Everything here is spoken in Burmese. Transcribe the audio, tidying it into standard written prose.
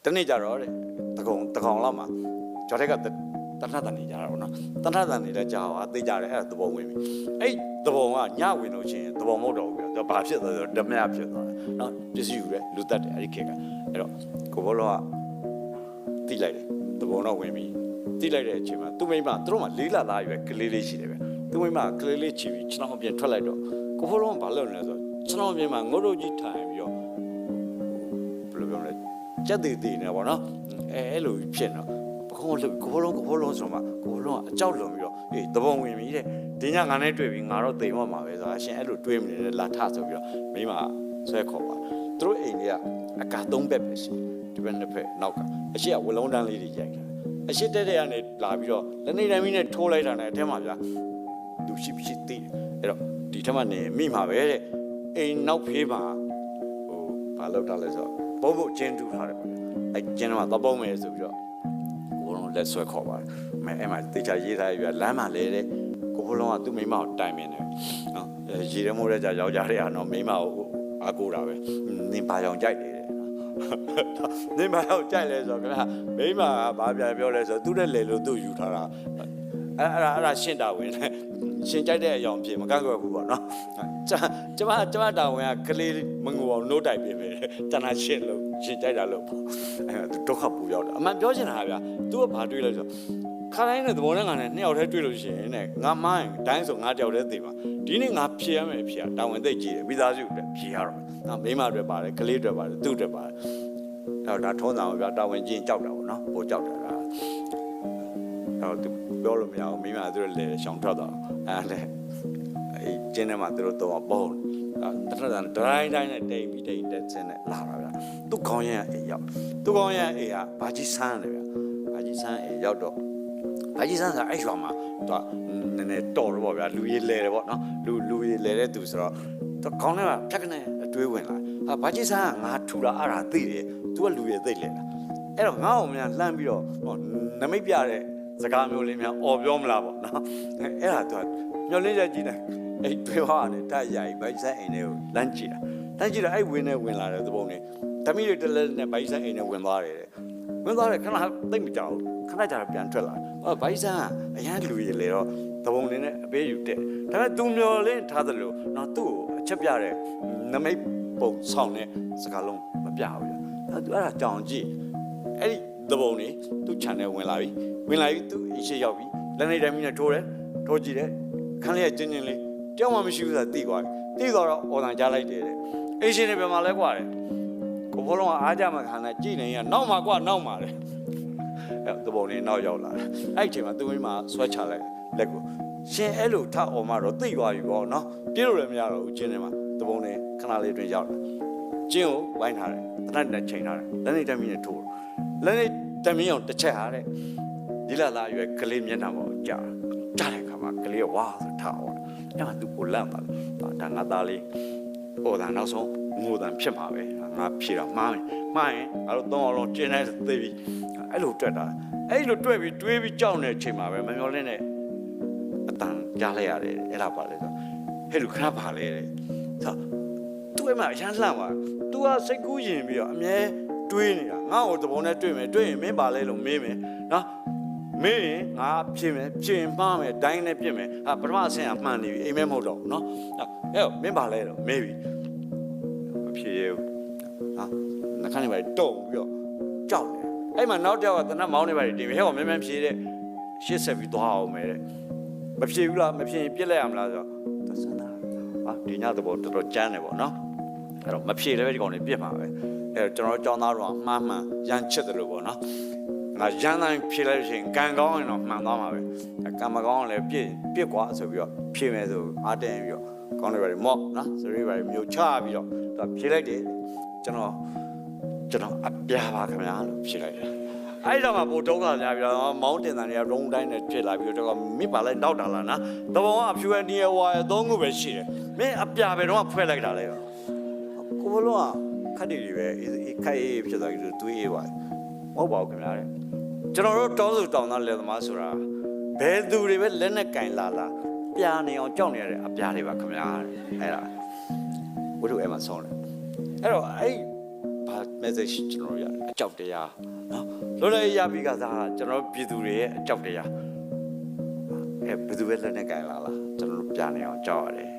တနေ့ကြတော့တဲ့တကောင်လောက်မှာကျော်ထက်ကတဏှတ်တန်နေကြတာပေါ့နော်တဏှတ်တန်နေတဲ့ကြာဟာသိကြတယ်အဲ့ဒါသဘောဝင်ပြီအဲ့သဘောကညဝင်လို့ချင်းသဘောမဟုတ်တော့ဘူးပြတော့ဘာဖြစ်သွားလဲဓမြဖြစ်သွားတယ်နော်ပစ္စည်းယူတယ်လူတက်တယ်အဲ့ဒီခေတ်ကအဲ့တော့ကိုဘောလောကတိလိုက်တယ်သဘောတော့ဝင်ပြီတိလိုက်တဲ့အချိန်မှာသူ့မိမသူတို့မှလေးလာသားရွယ်ကလေးလေးရှိတယ်ဗျသူ့မိမကလေးလေးချီပြီးကျွန်တော်အပြင်ထွက်လိုက်တော့ကိုဘောလောကဘာလုပ်နေလဲဆိုတော့ကျွန်တော်အပြင်မှာငုတ်တို့ကြီးထိုင်ပြီးတော့ဘယ်လိုပြောမလဲကြက်တည်တည်နေပါတော့အဲ့လိုဖြစ်တော့ကိုဘောလုံးဆိုမှကိုဘောလုံးကအကြောက်လွန်ပြီးတော့အေးတပုံဝင်ပြီတဲ့ဒီညငါနဲ့တွေ့ပြီးငါတော့တိမ်မော့မှာပဲဆိုတာအရှင်အဲ့လိုတွေးမနေနဲ့လာထဆိုပြီးတော့မိမဆွဲခေါ်ပါသူတို့အိမ်ကြီးကအကာ၃ဘက်ပဲရှိဒီဘက်နှစ်ဖက်နောက်ကအရှိကဝလုံးတန်းလေးတွေရိုက်တာအရှိတဲ့ကနေလာပြီးတော့လက်နေတိုင်းနဲ့ထိုးလိုက်တာနဲ့အထက်မှာဗျာသူရှိသိတယ်အဲ့တော့ဒီထက်မှနေမိမှာပဲတဲ့အိမ်နောက်ဖေးမှာဟိုဘာလောက်တာလဲဆိုတော့ဘုံကျင်းတူထားတယ်ပေါ့အဲ့ကျင်းတော့သဘောမယ်ဆိုပြီးတော့လက်ဆွဲခေါ်ပါတယ်။မဲအဲ့မှာတေချာရေးထားရလမ်းမှာလဲတဲ့ကိုဖိုးလုံးကသူ့မိမကိုတိုင်ပင်တယ်နော်။ရေရမိုးတဲ့ကြာယောက်ျားတွေကနော်မိမကိုအားကိုးတာပဲ။နင်ဘာကြောင်ကြိုက်နေတယ်။နင်ဘာကြောင်ကြိုက်လဲဆိုတော့ခင်ဗျာမိမကဘာပြန်ပြောလဲဆိုတော့သူ့တဲ့လေလို့သူ့ယူထားတာ။အဲ့ဒါရှင်းတာဝင်တယ်။ရှင်းကြိုက်တဲ့အယောင်ဖြစ်မကန့်ကွက်ဘူးပေါ့နော်။ကျမတာဝန်ကကလေးမငိုအောင်နှိုးတိုက်ပေးပဲ။တဏှာရှင်းလို့ရှင်းကြိုက်တာလို့ပေါ့။အဲ့ဒါဒုက္ခပူရောက်တာ။အမှန်ပြောချင်တာဗျာ။ तू ကဘာတွေးလဲဆိုတော့ခါတိုင်းနဲ့သဘောနဲ့ငါနဲ့နှစ်ယောက်တည်းတွေ့လို့ရှိရင်တဲ့ငါမိုင်းတိုင်းဆိုငါတယောက်တည်းသိပါဒီနေ့ငါဖြေရမယ်ဖြေရတာဝန်သိကြည့်တယ်မိသားစုအတွက်ဖြေရတော့ငါမိမအတွက်ပါတယ်ကလေးအတွက်ပါတယ်သူ့အတွက်ပါတယ်အဲ့တော့ဒါထုံးစံပါဗျာတာဝန်ချင်းကြောက်တာပေါ့နော်ပိုကြောက်တာကအဲ့တော့ तू ပြောလို့မရဘူးမိမသူတို့လေရှောင်ထွက်တော့အဲ့လေအဲ့ကျင်းထဲမှာသူတို့တော့ပုံတထန်ဒရိုင်းတိုင်းနဲ့တိတ်ပြီးတိတ်တက်စင်းနဲ့လာတာဗျာသူ့ခေါင်းရံအိမ်ရောက်သူ့ခေါင်းရံအိမ်ကဘာကြီးဆန်းတယ်ဗျာဘာကြီးဆန်းအိမ်ရောက်တော့ဘာကြီးဆန်းကအဲ့ရွာမှာသူကနည်းနည်းတော်တော့ဗျာလူကြီးလဲတယ်ပေါ့နော်လူကြီးလဲတဲ့သူဆိုတော့သူခေါင်းထဲမှာဖြတ်ကနေအတွေးဝင်လာဟာဘာကြီးဆန်းကငါထူတာအဲ့ဒါသိတယ်သူကလူကြီးသိလဲတာအဲ့တော့ငါ့အောင်များလှမ်းပြီးတော့နမိတ်ပြတဲ့စကားမျိုးလေးများអော်ပြောမလားပေါ့နော်အဲ့ဒါသူကမျောလင်းချက်ကြည့်တယ်အဲ့တွေးဟောနဲ့တက်ရိုက်ဘိုက်ဆိုင်အိမ်တွေကိုလမ်းကြည့်တာအဲ့ဝင်လာတဲ့သဘောနဲ့တမိတွေတလဲနဲ့ဘိုက်ဆိုင်အိမ်တွေဝင်သွားတယ်ဝင်သွားတယ်ခဏသိမကြောက်ခဏကြာပြန်ထွက်လာဘိုက်ဆိုင်ကအရန်လူကြီးလေတော့သဘုံနေနဲ့အပေးယူတဲ့ဒါပေမဲ့သူမျောလင်းထားသလိုတော့သူ့ကိုအချက်ပြတဲ့နမိတ်ပုံဆောင်တဲ့စကားလုံးမပြဘူးအဲ့ဒါကြောင်ကြည့်အဲ့ဒီသဘုံနေသူ့ channel ဝင်လာပြီသူ့အရှိရောက်ပြီလက်နေတိုင်းနဲ့ထိုးကြည့်တယ်ခန်းလေးကကျင်းလေးတယောက်မှမရှိဘူးဆိုတာသိသွားပြီသိသွားတော့အော်တန်ကြားလိုက်တယ်အိရှင်တွေပြန်มาလဲกว่าတယ်ကိုဘောလုံးကအားကြမှာခါနဲ့ကြည်နေရနောက်မှာกว่าနောက်မှာတယ်အဲ့သဘောနဲ့နောက်ရောက်လာတယ်အဲ့ဒီအချိန်မှာသူမိမဆွဲချလိုက်လက်ကိုရှင်အဲ့လိုထအော်မှတော့သိသွားပြီပေါ့နော်ပြေးလို့လည်းမရတော့ဘူးကျင်းထဲမှာသဘောနဲ့ခဏလေးအတွင်းရောက်လာကျင်းကိုဝိုင်းထားတယ်တနက်နဲ့ချိန်ထားတယ်လက်နေတမ်းမီနဲ့ထိုးလက်နေတမ်းမီအောင်တစ်ချက်ဟာတဲ့ဒီလာလာရွယ်ကလေးမျက်နှာပေါ်ကြားတဲ့ခါမှာကလေးကဝါဆိုထအော်အဲ့မှာသူ့ကိုလန့်ပါဒါငါသားလေးဟိုဒါနောက်ဆုံးငိုတန်ဖြစ်မှာပဲငါဖြေတော့မှားရင်ငါတို့သုံးအောင်လုံးကျင်းနေသိပြီအဲ့လိုတွက်တာအဲ့လိုတွက်ပြီးတွေးပြီးကြောက်နေတဲ့အချိန်မှာပဲမမျောလင်းနဲ့အတန်ကြားလိုက်ရတယ်အဲ့ဒါပါလေဆိုဟဲ့လူခဏပါလေတဲ့ဆိုသူ့အိမ်မှာအရန်လှမ်းသွားသူကစိတ်ကူးရင်ပြီးတော့အမြဲတွေးနေတာငါ့ကိုသဘောနဲ့တွေးရင်မင်းပါလဲလို့မေးမယ်နော်မင်းငါဖြစ်ရင်မှားမယ်ဒိုင်းနဲ့ပြစ်မယ်ပထမအဆင့်ကမှန်နေပြီအိမ်မဲမဟုတ်တော့ဘူးနော်အဲ့မင်းပါလဲတော့မေးပြီမဖြစ်ရဘူးဟာနှခမ်းနေပါတုံပြီးတော့ကြောက်တယ်အဲ့မှာနောက်တစ်ယောက်ကတနတ်မောင်းနေပါတင်ပြီဟဲ့ကမင်းဖြေတဲ့ရှေ့ဆက်ပြီးသွားအောင်မယ်တဲ့မဖြေဘူးလားမဖြေရင်ပြစ်လိုက်ရမလားဆိုတော့သစနာဟာဒီညသဘောတော်တော်ကြမ်းတယ်ပေါ့နော်အဲ့တော့မဖြေလည်းပဲဒီကောင်တွေပြစ်မှာပဲအဲ့တော့ကျွန်တော်ကျောင်းသားတော်မှားမှန်ရမ်းချစ်တယ်လို့ပေါ့နော်ငါရမ်းတိုင်းဖြေလိုက်လို့ရှိရင်ကံကောင်းရင်တော့မှန်သွားမှာပဲကံမကောင်းလည်းပြစ်ကွာဆိုပြီးတော့ဖြေမယ်ဆိုအားတင်ပြီးတော့ကောင်းတယ်ပါမော့နော်ဆိုပြီးပါမျိုးချပြီးတော့သူဖြေလိုက်တယ်ကျွန်တော်အပြားပါခင်ဗျာလို့ဖြေလိုက်တယ်အဲ့တော့မှပိုဒုက္ခများပြီးတော့မောင်းတင်တန်တွေကရုံတိုင်းနဲ့ဖြစ်လာပြီးတော့မိပါလိုက်နောက်တာလားနော်တဘောကအဖြူအန်ဒီရဲ့ဝါရဲ့သုံးခုပဲရှိတယ်မင်းအပြားပဲတော့ဖွဲ့လိုက်တာလေကိုဘလုံးကခက်တယ်ပဲခိုက်ဖြစ်သွားပြီးတွေးအေးပါမဟုတ်ပါဘူးခင်ဗျာတဲ့ကျွန်တော်တို့တောစုတောင်သားလက်သမားဆိုတာဘယ်သူတွေပဲလက်နဲ့ကင်လာပြာနေအောင်ကြောက်နေရတဲ့အပြားတွေပါခင်ဗျာအဲ့ဒါဝိထုအဲ့မှာဆုံးတယ်အဲ့တော့အဲ့ဘာ message ကျွန်တော်ရတယ်အကြောက်တရားနော်လွတ်လပ်ရေးရပြီးကစားကျွန်တော်ပြည်သူတွေရဲ့အကြောက်တရားဘယ်သူပဲလက်နဲ့ကြိုင်လာလားကျွန်တော်တို့ပြနေအောင်ကြောက်ရတယ်